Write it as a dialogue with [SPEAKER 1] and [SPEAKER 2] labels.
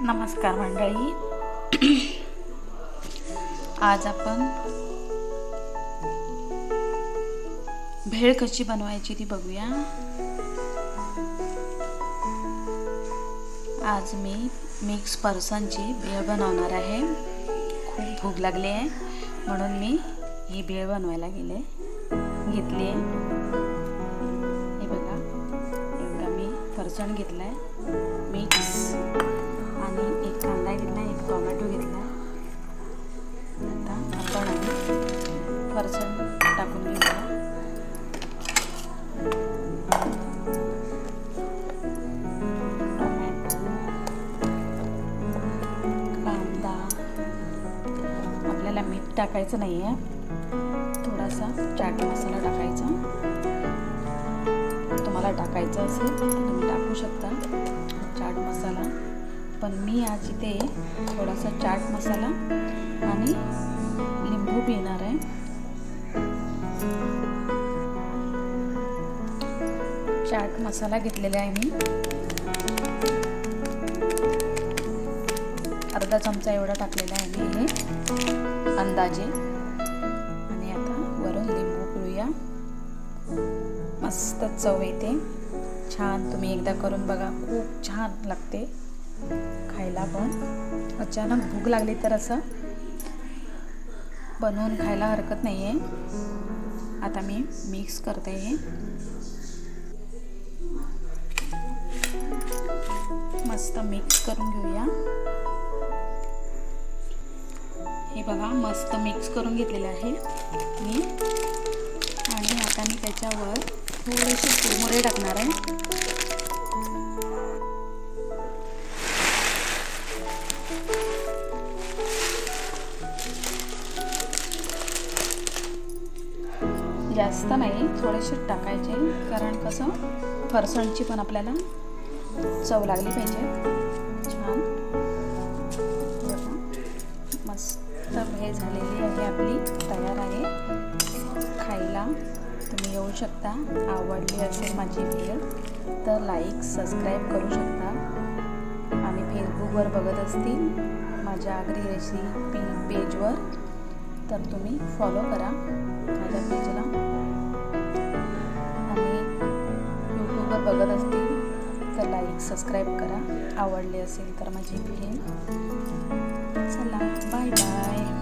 [SPEAKER 1] नमस्कार मंडळी, आज आपण भेळ कशी बनवायची ती बघूया। आज मी मिक्स फरसाणची भेळ बनवणार आहे। खूप भूक लागली आहे म्हणून मी ही भेळ बनवायला घेतली आहे। हे बघा, एवढा मी फरसाण घेतलाय मिक्स आणि एक कांदा घेतला, एक टोमॅटो घेतला। आता आपण फरसाण टाकून घेऊया। टोमॅटो, कांदा, आपल्याला मीठ टाकायचं नाही आहे, थोडासा चाट मसाला टाकायचा। तुम्हाला टाकायचा असेल तुम्ही टाकू शकता चाट मसाला, पण मी आज इथे थोडासा चाट मसाला आणि लिंबू पिणार आहे। चाट मसाला घेतलेला आहे मी, अर्धा चमचा एवढा टाकलेला आहे मी हे अंदाजे। आणि आता वरून लिंबू पिळूया, मस्त चव येते, छान। तुम्ही एकदा करून बघा, खूप छान लागते खायला। पण अचानक भूक लागली तर असं बनवून खायला हरकत नाही आहे। आता मी मिक्स करते हे, मस्त मिक्स करून घेऊया। हे बघा, मस्त मिक्स करून घेतलेलं आहे मी। आणि आता मी त्याच्यावर थोडेसे कुरमुरे टाकणार आहे। जास्त नाही, थोडेसे टाकायचे, कारण कसं फरसाणची पण आपल्याला चव लागली पाहिजे छान। मस्त भेळ झालेली आहे आपली, तयार आहे खायला। तुम्ही येऊ शकता, आवडली असेल माझी भेळ तर लाईक सबस्क्राईब करू शकता। आणि फेसबुकवर बघत असतील माझ्या आगरी रेसिपी पेजवर तर तुम्ही फॉलो करा माझ्या पेजला। आणि यूट्यूबवर बघत असतील तर लाईक सबस्क्राईब करा, आवडली असेल तर माझी भेळ। चला, बाय बाय।